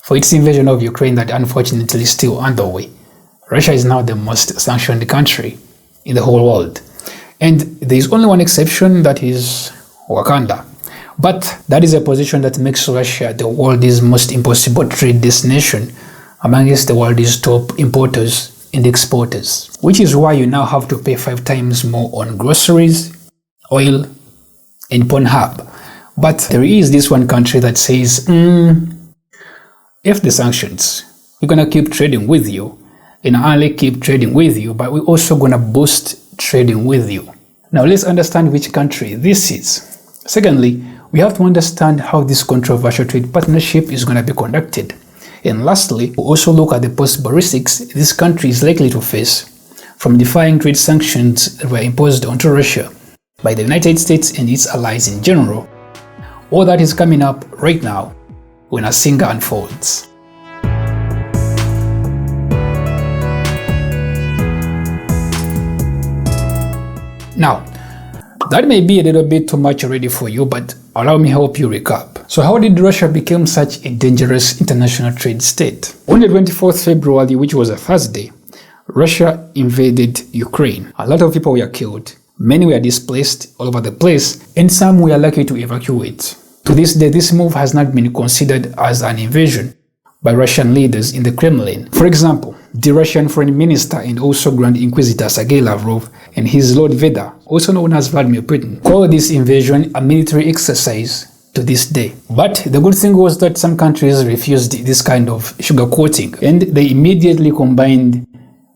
for its invasion of Ukraine that unfortunately is still underway. Russia is now the most sanctioned country in the whole world. And there is only one exception, that is Wakanda. But that is a position that makes Russia the world's most impossible trade destination amongst the world's top importers and exporters. Which is why you now have to pay 5 times more on groceries, oil, and Pornhub. But there is this one country that says, if the sanctions, we're gonna keep trading with you, and not only keep trading with you, but we're also gonna boost trading with you. Now let's understand which country this is. Secondly, we have to understand how this controversial trade partnership is gonna be conducted. And lastly, we'll also look at the possible risks this country is likely to face from defying trade sanctions that were imposed onto Russia by the United States and its allies in general. All that is coming up right now when a singer unfolds. Now, that may be a little bit too much already for you, but allow me help you recap. So how did Russia become such a dangerous international trade state? On the 24th February, which was a Thursday, Russia invaded Ukraine. A lot of people were killed, many were displaced all over the place, and some were lucky to evacuate. To this day, this move has not been considered as an invasion by Russian leaders in the Kremlin. For example, the Russian Foreign Minister and also Grand Inquisitor Sergei Lavrov and his Lord Vader, also known as Vladimir Putin, call this invasion a military exercise to this day. But the good thing was that some countries refused this kind of sugarcoating, and they immediately combined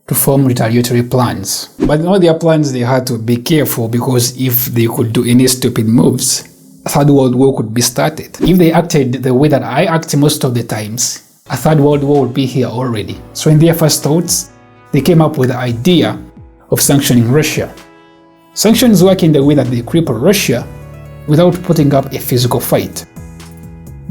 to form retaliatory plans. But in all their plans, they had to be careful, because if they could do any stupid moves, a third world war could be started. If they acted the way that I act most of the times, a third world war would be here already. So in their first thoughts, they came up with the idea of sanctioning Russia. Sanctions work in the way that they cripple Russia without putting up a physical fight.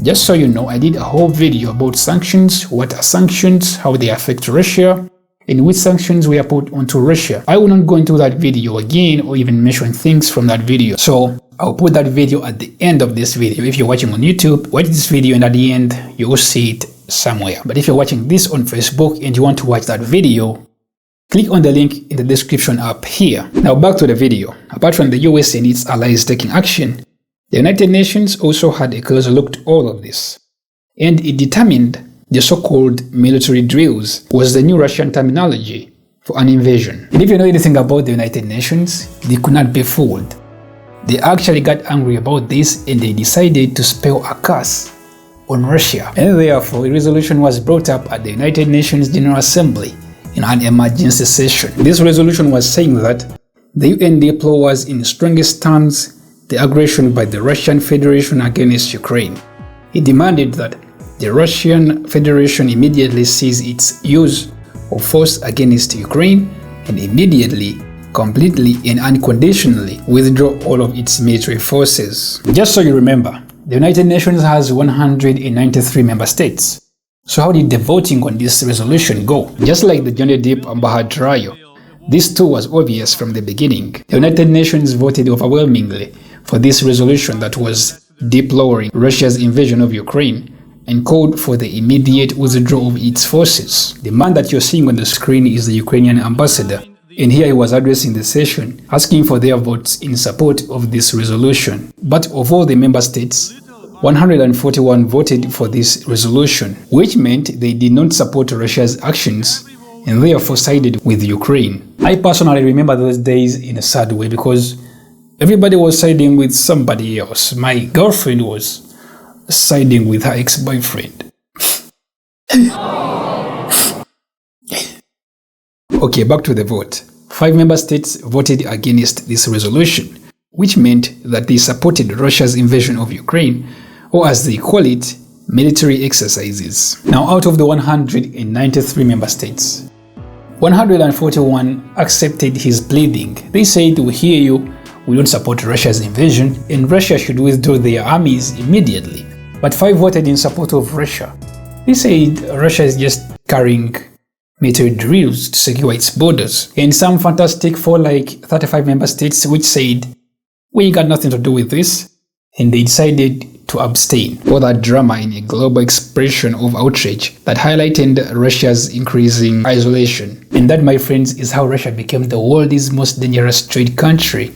Just so you know, I did a whole video about sanctions, what are sanctions, how they affect Russia, and which sanctions were put onto Russia. I will not go into that video again or even mention things from that video. So I'll put that video at the end of this video. If you're watching on YouTube, watch this video and at the end, you will see it somewhere. But if you're watching this on Facebook and you want to watch that video, click on the link in the description up here. Now back to the video. Apart from the US and its allies taking action, the United Nations also had a closer look at all of this. And it determined the so-called military drills was the new Russian terminology for an invasion. And if you know anything about the United Nations, they could not be fooled. They actually got angry about this and they decided to spell a curse on Russia. And therefore, a resolution was brought up at the United Nations General Assembly in an emergency session. This resolution was saying that the UN deplores in strongest terms the aggression by the Russian Federation against Ukraine. It demanded that the Russian Federation immediately cease its use of force against Ukraine and immediately, completely and unconditionally withdraw all of its military forces. Just so you remember, the United Nations has 193 member states. So how did the voting on this resolution go? Just like the Johnny Depp Amber Heard trial, this too was obvious from the beginning. The United Nations voted overwhelmingly for this resolution that was deploring Russia's invasion of Ukraine and called for the immediate withdrawal of its forces. The man that you're seeing on the screen is the Ukrainian ambassador, and here he was addressing the session, asking for their votes in support of this resolution. But of all the member states, 141 voted for this resolution, which meant they did not support Russia's actions and therefore sided with Ukraine. I personally remember those days in a sad way because everybody was siding with somebody else. My girlfriend was siding with her ex-boyfriend. Okay, back to the vote. 5 member states voted against this resolution, which meant that they supported Russia's invasion of Ukraine, or as they call it, military exercises. Now, out of the 193 member states, 141 accepted his pleading. They said, "We hear you, we don't support Russia's invasion, and Russia should withdraw their armies immediately." But 5 voted in support of Russia. They said Russia is just carrying military drills to secure its borders. And some fantastic 35 member states which said, "We got nothing to do with this," and they decided to abstain. All that drama in a global expression of outrage that highlighted Russia's increasing isolation. And that, my friends, is how Russia became the world's most dangerous trade country.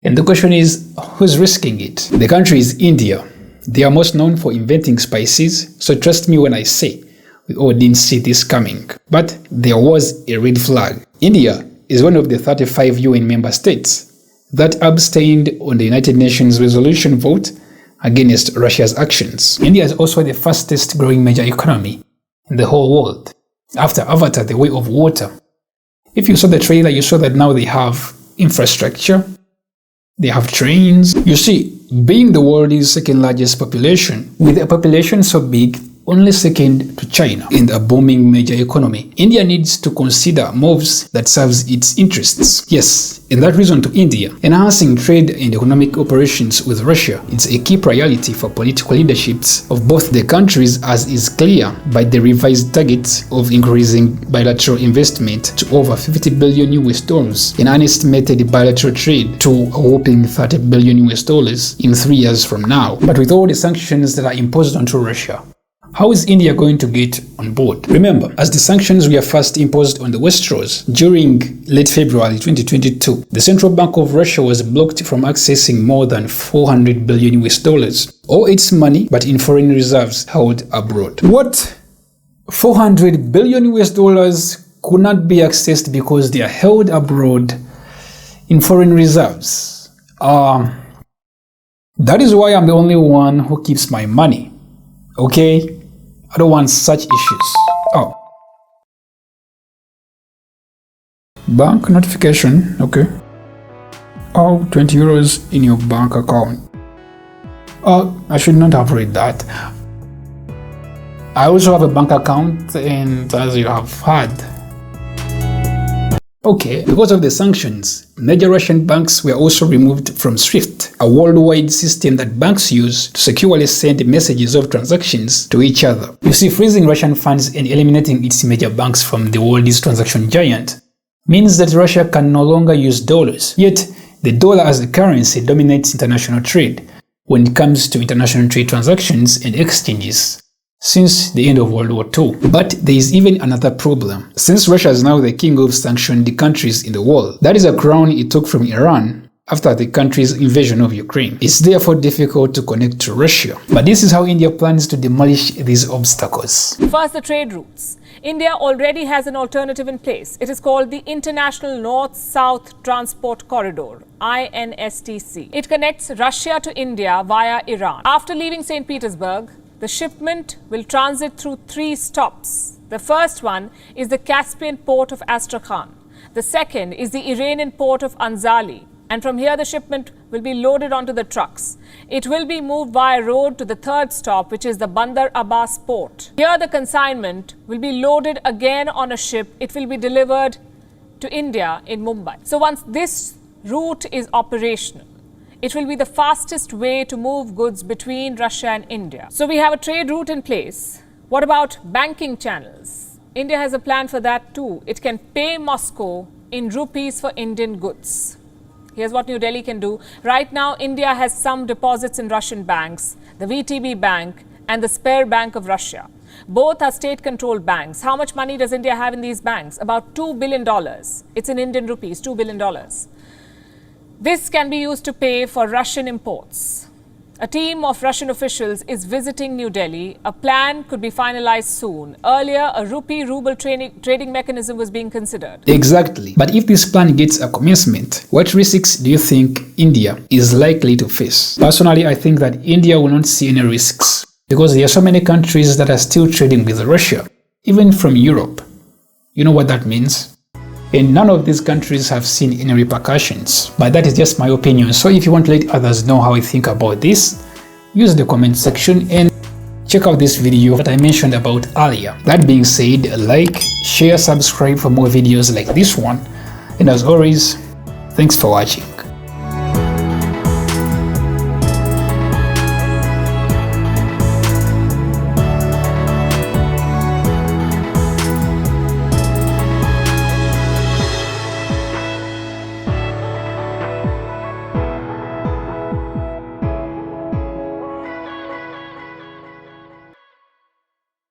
And the question is, who's risking it? The country is India. They are most known for inventing spices, so trust me when I say, we all didn't see this coming. But there was a red flag. India is one of the 35 UN member states that abstained on the United Nations resolution vote against Russia's actions. India is also the fastest growing major economy in the whole world, after Avatar, The Way of Water. If you saw the trailer, you saw that now they have infrastructure, they have trains. You see, being the world's second largest population, with a population so big, only second to China in a booming major economy, India needs to consider moves that serves its interests. Yes, and that reason to India, enhancing trade and economic operations with Russia is a key priority for political leaderships of both the countries, as is clear by the revised targets of increasing bilateral investment to over 50 billion US dollars and unestimated bilateral trade to a whopping 30 billion US dollars in 3 years from now. But with all the sanctions that are imposed onto Russia, how is India going to get on board? Remember, as the sanctions were first imposed on the Westeros during late February 2022, the Central Bank of Russia was blocked from accessing more than 400 billion US dollars, all its money but in foreign reserves held abroad. What? 400 billion US dollars could not be accessed because they are held abroad in foreign reserves. That is why I'm the only one who keeps my money. Okay? I don't want such issues. Oh. Bank notification. Okay. Oh, 20 euros in your bank account. Oh, I should not have read that. I also have a bank account, and as you have heard, okay, because of the sanctions, major Russian banks were also removed from SWIFT, a worldwide system that banks use to securely send messages of transactions to each other. You see, freezing Russian funds and eliminating its major banks from the world's transaction giant means that Russia can no longer use dollars. Yet, the dollar as a currency dominates international trade when it comes to international trade transactions and exchanges since the end of World War II. But there is even another problem. Since Russia is now the king of sanctioned countries in the world, that is a crown it took from Iran after the country's invasion of Ukraine. It's therefore difficult to connect to Russia. But this is how India plans to demolish these obstacles. First, the trade routes. India already has an alternative in place. It is called the International North-South Transport Corridor, INSTC. It connects Russia to India via Iran. After leaving St. Petersburg, the shipment will transit through 3 stops. The first one is the Caspian port of Astrakhan. The second is the Iranian port of Anzali. And from here, the shipment will be loaded onto the trucks. It will be moved via road to the third stop, which is the Bandar Abbas port. Here, the consignment will be loaded again on a ship. It will be delivered to India in Mumbai. So once this route is operational, it will be the fastest way to move goods between Russia and India. So we have a trade route in place. What about banking channels? India has a plan for that too. It can pay Moscow in rupees for Indian goods. Here's what New Delhi can do. Right now, India has some deposits in Russian banks, the VTB Bank and the Spare Bank of Russia. Both are state-controlled banks. How much money does India have in these banks? About $2 billion. It's in Indian rupees, $2 billion. This can be used to pay for Russian imports. A team of Russian officials is visiting New Delhi. A plan could be finalized soon. Earlier, a rupee-ruble trading mechanism was being considered. Exactly. But if this plan gets a commencement, what risks do you think India is likely to face? Personally, I think that India will not see any risks because there are so many countries that are still trading with Russia, even from Europe. You know what that means? And none of these countries have seen any repercussions. But that is just my opinion. So if you want to let others know how I think about this, use the comment section and check out this video that I mentioned about earlier. That being said, like, share, subscribe for more videos like this one. And as always, thanks for watching.